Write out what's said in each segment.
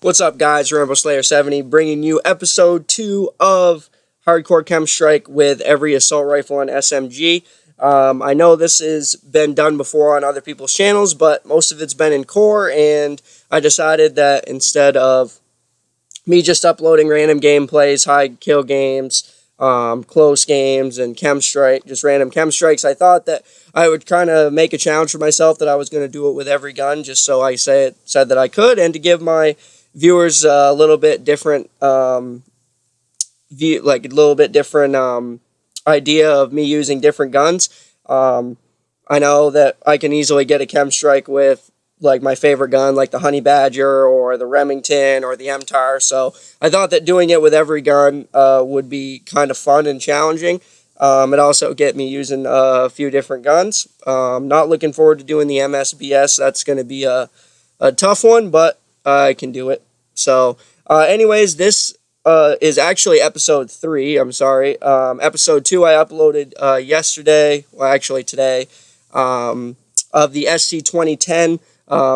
What's up, guys? Rambo Slayer 70 bringing you episode 2 of Hardcore Chem Strike with every assault rifle and SMG. I know this has been done before on other people's channels, but most of it's been in core, and I decided that instead of me just uploading random gameplays, high kill games, close games, and chem strike, just random chem strikes, I thought that I would kind of make a challenge for myself that I was going to do it with every gun, just so I said that I could, and to give my viewers a little bit different idea of me using different guns. I know that I can easily get a chem strike with like my favorite gun, like the Honey Badger or the Remington or the MTAR. So I thought that doing it with every gun would be kind of fun and challenging. It also get me using a few different guns. Not looking forward to doing the MSBS. That's going to be a tough one, but I can do it. So anyways, this is actually episode 3. I'm sorry. Episode 2 I uploaded yesterday, well actually today, of the SC-2010.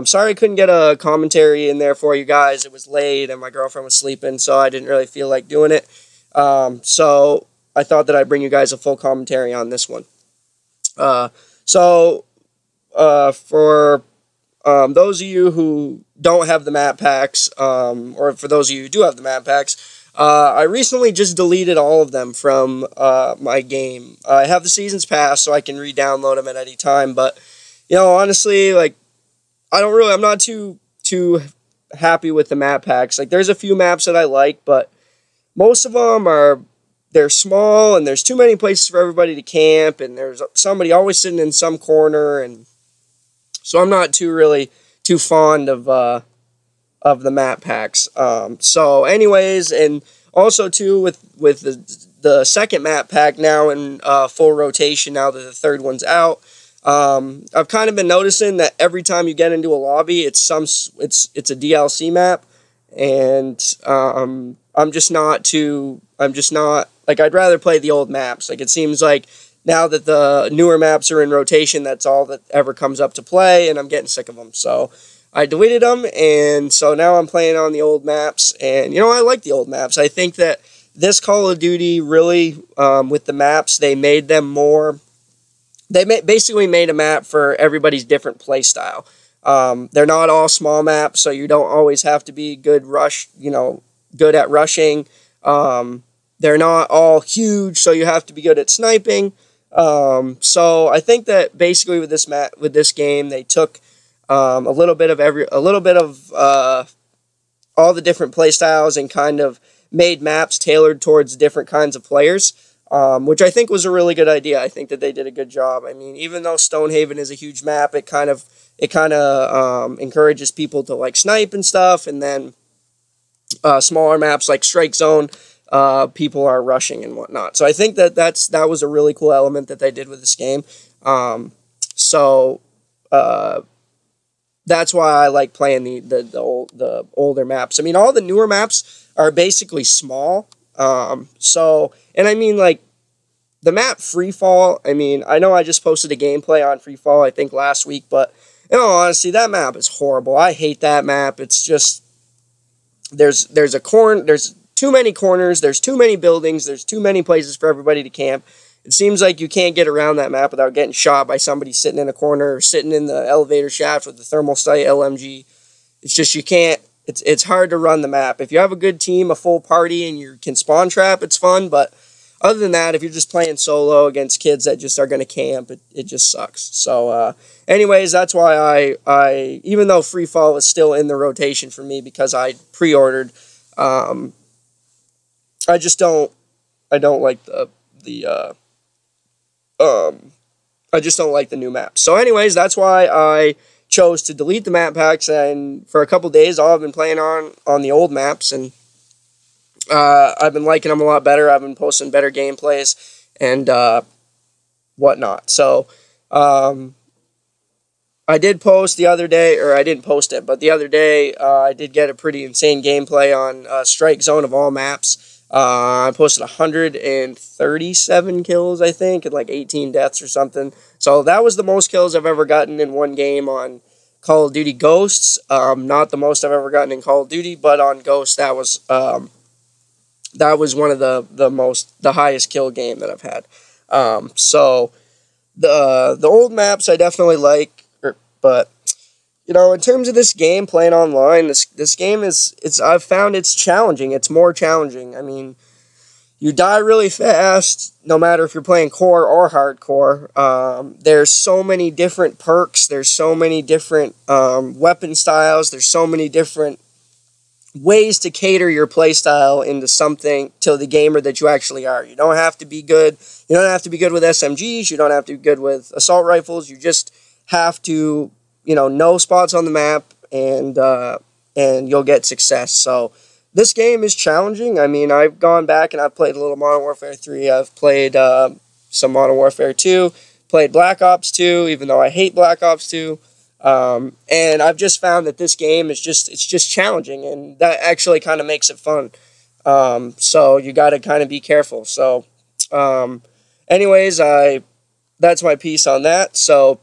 Sorry I couldn't get a commentary in there for you guys. It was late and my girlfriend was sleeping, so I didn't really feel like doing it. So I thought that I'd bring you guys a full commentary on this one. For those of you who don't have the map packs, or for those of you who do have the map packs, I recently just deleted all of them from my game. I have the Seasons Pass, so I can re-download them at any time, but, you know, honestly, like, I'm not too happy with the map packs. Like, there's a few maps that I like, but most of them they're small, and there's too many places for everybody to camp, and there's somebody always sitting in some corner, and so I'm not too fond of the map packs. So anyways, and also too with the second map pack now in full rotation now that the third one's out, I've kind of been noticing that every time you get into a lobby, it's a DLC map, and I'm just not like, I'd rather play the old maps. Like, it seems like now that the newer maps are in rotation, that's all that ever comes up to play, and I'm getting sick of them. So I deleted them, and so now I'm playing on the old maps, and, you know, I like the old maps. I think that this Call of Duty really, with the maps, they made them more, basically made a map for everybody's different play style. They're not all small maps, so you don't always have to be good at rushing. They're not all huge, so you have to be good at sniping. So I think that basically with this game, they took a little bit of all the different play styles and kind of made maps tailored towards different kinds of players, which I think was a really good idea. I think that they did a good job. I mean, even though Stonehaven is a huge map, it kind of encourages people to like snipe and stuff, and then smaller maps like Strike Zone, people are rushing and whatnot. So I think that that was a really cool element that they did with this game. That's why I like playing the older maps. I mean, all the newer maps are basically small. And I mean, like, the map Freefall, I mean, I know I just posted a gameplay on Freefall, I think, last week, but, you know, honestly, that map is horrible. I hate that map. It's just, there's too many corners, there's too many buildings, there's too many places for everybody to camp. It seems like you can't get around that map without getting shot by somebody sitting in a corner or sitting in the elevator shaft with the thermal sight LMG. It's just, you can't, it's hard to run the map. If you have a good team, a full party, and you can spawn trap, it's fun, but other than that, if you're just playing solo against kids that just are going to camp, it just sucks. So, anyways, that's why I even though Free Fall is still in the rotation for me because I pre-ordered, I don't like I just don't like the new maps. So anyways, that's why I chose to delete the map packs, and for a couple days, all I've been playing on the old maps, and I've been liking them a lot better. I've been posting better gameplays and whatnot. So I did post the other day, or I didn't post it, but the other day I did get a pretty insane gameplay on Strike Zone of all maps. I posted 137 kills, I think, and like 18 deaths or something. So that was the most kills I've ever gotten in one game on Call of Duty Ghosts. Not the most I've ever gotten in Call of Duty, but on Ghosts, that was one of the highest kill game that I've had. So the old maps I definitely like, but you know, in terms of this game, playing online, this game I've found it's challenging. It's more challenging. I mean, you die really fast, no matter if you're playing core or hardcore. There's so many different perks. There's so many different weapon styles. There's so many different ways to cater your playstyle into something, to the gamer that you actually are. You don't have to be good. You don't have to be good with SMGs. You don't have to be good with assault rifles. You just have to, you know spots on the map, and you'll get success. So this game is challenging. I mean, I've gone back and I've played a little Modern Warfare 3. I've played some Modern Warfare 2. Played Black Ops 2, even though I hate Black Ops 2. And I've just found that this game is just challenging, and that actually kind of makes it fun. So you got to kind of be careful. So, anyways, that's my piece on that. So,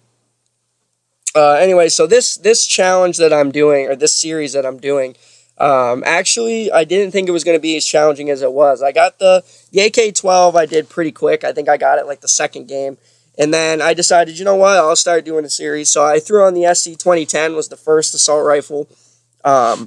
so this challenge that I'm doing, or this series that I'm doing, actually, I didn't think it was going to be as challenging as it was. I got the AK-12. I did pretty quick. I think I got it like the second game. And then I decided, you know what, I'll start doing a series. So I threw on the SC-2010, was the first assault rifle. I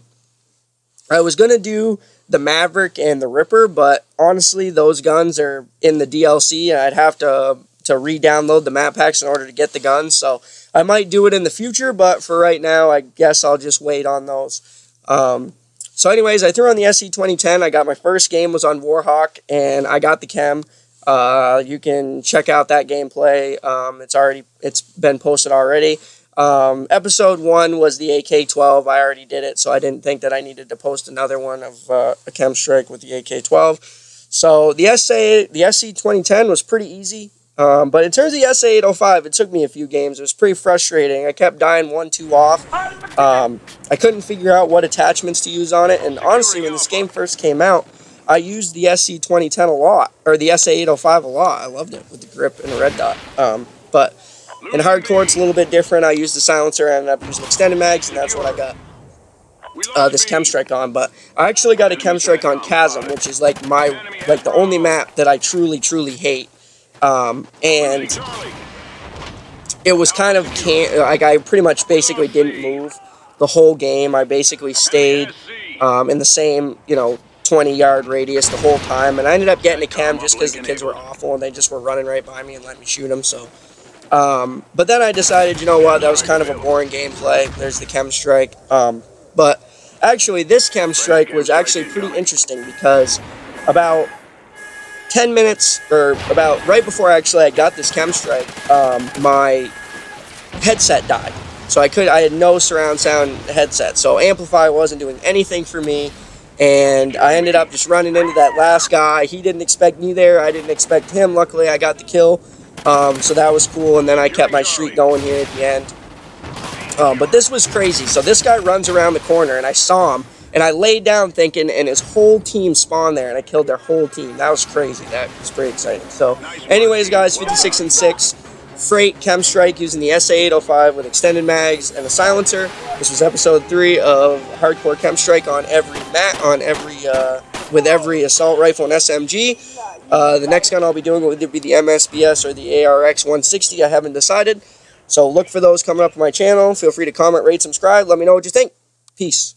was going to do the Maverick and the Ripper, but honestly, those guns are in the DLC, and I'd have to re-download the map packs in order to get the guns. So I might do it in the future, but for right now, I guess I'll just wait on those. So anyways, I threw on the SC-2010. I got my first game was on Warhawk, and I got the K.E.M. You can check out that gameplay. It's been posted already. Episode 1 was the AK-12. I already did it, so I didn't think that I needed to post another one of a K.E.M. strike with the AK-12. So the SC-2010 was pretty easy. But in terms of the SA-805, it took me a few games. It was pretty frustrating. I kept dying 1-2 off. I couldn't figure out what attachments to use on it, and honestly, when this game first came out, I used the SC-2010 a lot, or the SA-805 a lot. I loved it with the grip and the red dot. But in hardcore, it's a little bit different. I used the silencer, and ended up using extended mags, and that's what I got this K.E.M. strike on. But I actually got a K.E.M. strike on Chasm, which is like the only map that I truly hate. And it was kind of I pretty much basically didn't move the whole game. I basically stayed in the same 20-yard radius the whole time, and I ended up getting a K.E.M. just because the kids were awful and they just were running right by me and let me shoot them. So, but then I decided, you know what, that was kind of a boring gameplay. There's the K.E.M. strike. But actually, this K.E.M. strike was actually pretty interesting because about 10 minutes, or about right before I got this K.E.M. strike, my headset died. So I had no surround sound headset. So Amplify wasn't doing anything for me. And I ended up just running into that last guy. He didn't expect me there. I didn't expect him. Luckily, I got the kill. So that was cool. And then I kept my streak going here at the end. But this was crazy. So this guy runs around the corner, and I saw him. And I laid down thinking, and his whole team spawned there, and I killed their whole team. That was crazy. That was pretty exciting. So anyways, guys, 56 and 6. Freight K.E.M. strike using the SA-805 with extended mags and a silencer. This was episode 3 of hardcore K.E.M. strike on every with every assault rifle and SMG. The next gun I'll be doing will either be the MSBS or the ARX-160. I haven't decided. So look for those coming up on my channel. Feel free to comment, rate, subscribe. Let me know what you think. Peace.